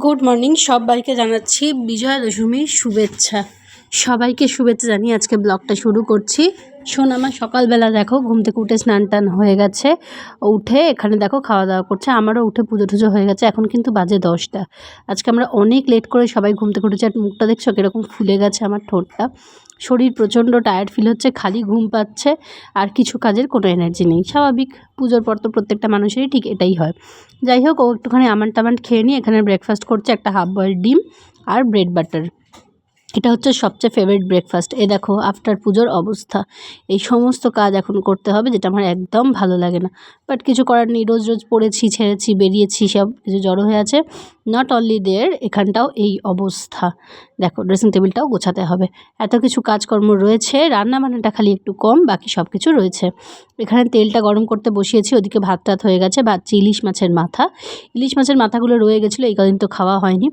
Good morning সবাইকে জানাচ্ছি বিজয়া দশমীর শুভেচ্ছা। সবাইকে শুভেচ্ছা জানিয়ে আজকে ব্লগটা শুরু করছি। সোনামা সকালবেলা দেখো ঘুম থেকে উঠে স্নান টান হয়ে গেছে, উঠে এখানে দেখো খাওয়া দাওয়া করছে। আমারও উঠে পুজো টুজো হয়ে গেছে, এখন কিন্তু বাজে 10টা। আজকে আমরা অনেক লেট করে সবাই ঘুম থেকে উঠেছি। আর মুখটা দেখছো কীরকম ফুলে গেছে আমার ঠোঁটটা। শরীর প্রচণ্ড টায়ার্ড ফিল হচ্ছে, খালি ঘুম পাচ্ছে আর কিছু কাজের কোনো এনার্জি নেই। স্বাভাবিক, পুজোর পর তো প্রত্যেকটা মানুষেরই ঠিক এটাই হয়। যাই হোক, ও একটুখানি আমান টামান খেয়ে নিয়ে এখানে ব্রেকফাস্ট করছে, একটা হাফ বয়েলড ডিম আর ব্রেড বাটার। এটা হচ্ছে সবচেয়ে ফেভারিট ব্রেকফাস্ট। এ দেখো আফটার পুজোর অবস্থা, এই সমস্ত কাজ এখন করতে হবে, যেটা আমার একদম ভালো লাগে না। বাট কিছু করার নেই, রোজ রোজ পড়েছি, ছেড়েছি, বেরিয়েছি, সব কিছু জড়ো হয়ে আছে। নট অনলি দেয়ার, এখানটাও এই অবস্থা। দেখো ড্রেসিং টেবিলটাও গোছাতে হবে, এত কিছু কাজকর্ম রয়েছে। রান্না বান্নাটা খালি একটু কম, বাকি সব কিছু রয়েছে। এখানে তেলটা গরম করতে বসিয়েছি, ওদিকে ভাত টাত হয়ে গেছে। ভাবছি ইলিশ মাছের মাথা, ইলিশ মাছের মাথাগুলো রয়ে গেছিলো, এই কদিন তো খাওয়া হয়নি।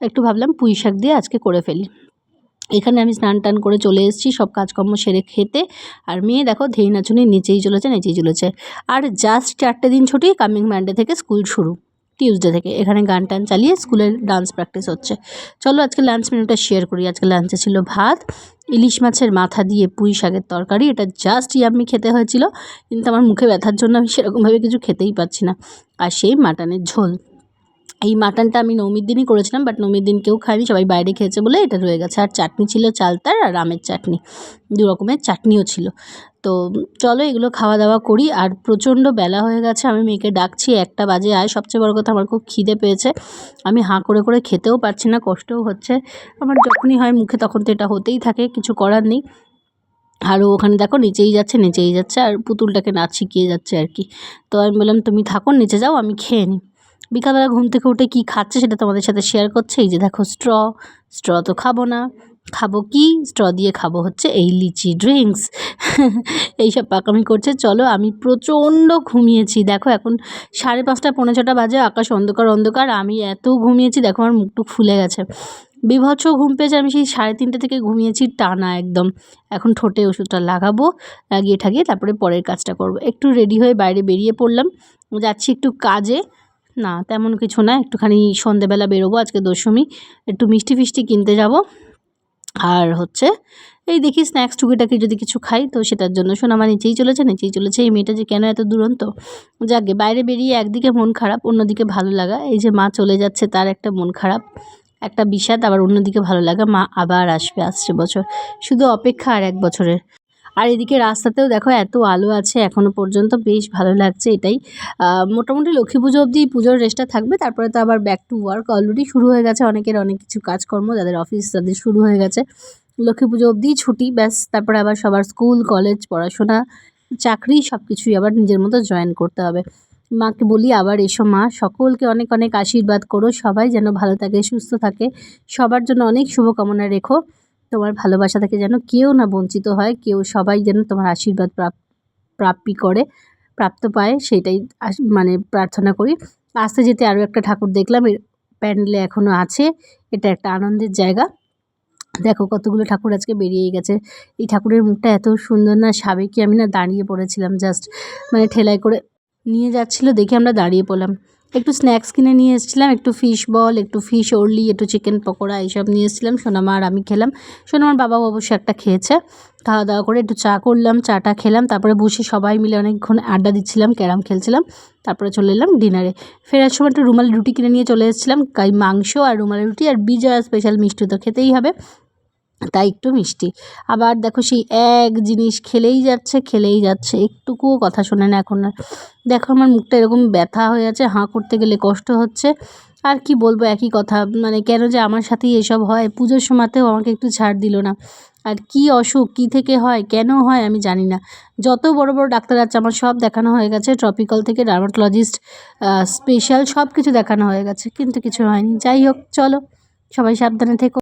একটু ভাবলাম পুঁই শাক দিয়ে আজকে করে ফেলি। এখানে আমি স্নান টান করে চলে এসেছি সব কাজকর্ম সেরে খেতে। আর মেয়ে দেখো ধেই নাচুনি নিচেই চলেছে। আর জাস্ট 4টে দিন ছুটি, কামিং মানডে থেকে স্কুল শুরু, টিউসডে থেকে। এখানে গান টান চালিয়ে স্কুলের ডান্স প্র্যাকটিস হচ্ছে। চলো আজকে লাঞ্চ মেনুটা শেয়ার করি। আজকে লাঞ্চে ছিল ভাত, ইলিশ মাছের মাথা দিয়ে পুঁই শাকের তরকারি। এটা জাস্ট ইয়াম্মি খেতে হয়েছিল, কিন্তু আমার মুখে ব্যথার জন্য আমি সেরকমভাবে কিছু খেতেই পারছি না। আর সেই মাটনের ঝোল। এই মাটনটা আমি নবমীর দিনই করেছিলাম, বাট নবমীর দিন কেউ খায়নি, সবাই বাইরে খেয়েছে বলে এটা রয়ে গেছে। আর চাটনি ছিল চালতার আর আমের চাটনি, 2 রকমের চাটনিও ছিল। তো চলো এগুলো খাওয়া দাওয়া করি। আর প্রচণ্ড বেলা হয়ে গেছে, আমি মেয়েকে ডাকছি, 1টা বাজে আয়। সবচেয়ে বড় কথা, আমার খুব খিদে পেয়েছে, আমি হাঁ করে করে খেতেও পারছি না, কষ্টও হচ্ছে আমার। যখনই হয় মুখে তখন তো এটা হতেই থাকে, কিছু করার নেই। আর ওখানে দেখো নিচেই যাচ্ছে আর পুতুলটাকে নাচ শিখিয়ে যাচ্ছে আর কি। তো আমি বললাম তুমি থাকো, নিচে যাও, আমি খেয়ে নিই। বিকালবেলা ঘুম থেকে উঠে কী খাচ্ছে সেটা তোমাদের সাথে শেয়ার করছে। এই যে দেখো স্ট্র তো খাবো না, খাবো কি, স্ট্র দিয়ে খাবো হচ্ছে এই লিচি ড্রিঙ্কস। এইসব পাকামি করছে। চলো, আমি প্রচণ্ড ঘুমিয়েছি। দেখো এখন 5:30 পৌনে 6টা বাজে, আকাশ অন্ধকার। আমি এত ঘুমিয়েছি, দেখো আমার মুখটুক ফুলে গেছে, বীভৎস ঘুম পেয়েছে। আমি সেই 3:30 থেকে ঘুমিয়েছি টানা একদম। এখন ঠোঁটে ওষুধটা লাগাবো, লাগিয়ে ঠাগিয়ে তারপরে পরের কাজটা করব। একটু রেডি হয়ে বাইরে বেরিয়ে পড়লাম, যাচ্ছি একটু কাজে। না তেমন কিছু না, একটুখানি সন্ধেবেলা বেরোবো, আজকে দশমী, একটু মিষ্টি ফিষ্টি কিনতে যাব। আর হচ্ছে এই দেখি স্ন্যাক্স টুকিটাকি যদি কিছু খাই তো সেটার জন্য। সোনামা নিচেই চলেছে। এই মেয়েটা যে কেন এত দুরন্ত। যাকগে, বাইরে বেরিয়ে একদিকে মন খারাপ, অন্যদিকে ভালো লাগা। এই যে মা চলে যাচ্ছে তার একটা মন খারাপ, একটা বিষাদ, আবার অন্যদিকে ভালো লাগা, মা আবার আসছে বছর, শুধু অপেক্ষা আর 1 বছরের। আর এদিকে রাস্তাতেও দেখো এত আলো আছে এখনও পর্যন্ত, বেশ ভালো লাগছে এটাই। মোটামুটি লক্ষ্মী পুজো অবধি পুজোর রেস্টটা থাকবে, তারপরে তো আবার ব্যাক টু ওয়ার্ক। অলরেডি শুরু হয়ে গেছে অনেকের অনেক কিছু কাজকর্ম, যাদের অফিস তাদের শুরু হয়ে গেছে। লক্ষ্মী পুজো অবধিই ছুটি, ব্যাস। তারপরে আবার সবার স্কুল কলেজ পড়াশোনা চাকরি সব কিছুই আবার নিজের মতো জয়েন করতে হবে। মাকে বলি আবার এসো মা, সকলকে অনেক অনেক আশীর্বাদ করো, সবাই যেন ভালো থাকে সুস্থ থাকে, সবার জন্য অনেক শুভকামনা রেখো। তোমার ভালোবাসা থেকে যেন কেউ না বঞ্চিত হয়, সবাই যেন তোমার আশীর্বাদ প্রাপ্ত পায়, সেটাই মানে প্রার্থনা করি। আসতে যেতে আরও একটা ঠাকুর দেখলাম, এর প্যান্ডেলে এখনও আছে, এটা একটা আনন্দের জায়গা। দেখো কতগুলো ঠাকুর আজকে বেরিয়ে গেছে। এই ঠাকুরের মুখটা এত সুন্দর না, সাবেকি আমি না দাঁড়িয়ে পড়েছিলাম, জাস্ট মানে ঠেলায় করে নিয়ে যাচ্ছিলো দেখে আমরা দাঁড়িয়ে পড়লাম। একটু স্ন্যাক্স কিনে নিয়ে এসেছিলাম, একটু ফিশ বল, একটু ফিশ ওরলি, একটু চিকেন পকোড়া, এইসব নিয়ে এসেছিলাম। সোনামা আর আমি খেলাম, সোনামার বাবাও অবশ্য একটা খেয়েছে। খাওয়া দাওয়া করে একটু চা করলাম, চাটা খেলাম, তারপরে বসে সবাই মিলে অনেকক্ষণ আড্ডা দিচ্ছিলাম, ক্যারাম খেলছিলাম। তারপরে চলে এলাম ডিনারে। ফেরার সময় একটু রুমালি রুটি কিনে নিয়ে চলে এসেছিলাম, মাংস আর রুমালি রুটি, আর বিজয়া স্পেশাল মিষ্টি তো খেতেই হবে, তাই একটু মিষ্টি। আবার দেখো সেই এক জিনিস খেলেই যাচ্ছে, একটুকুও কথা শোনে না এখন আর। দেখো আমার মুখটা এরকম ব্যথা হয়ে আছে, হাঁ করতে গেলে কষ্ট হচ্ছে। আর কি বলবো, একই কথা, মানে কেন যে আমার সাথেই এসব হয়। পুজোর সময়তেও আমাকে একটু ছাড় দিল না। আর কি অসুখ, কী থেকে হয়, কেন হয় আমি জানি না। যত বড় বড় ডাক্তার আছে আমার সব দেখানো হয়ে গেছে, ট্রপিক্যাল থেকে ডার্মাটোলজিস্ট, স্পেশাল সব কিছু দেখানো হয়ে গেছে, কিন্তু কিছু হয়নি। যাই হোক চলো, সবাই সাবধানে থেকো।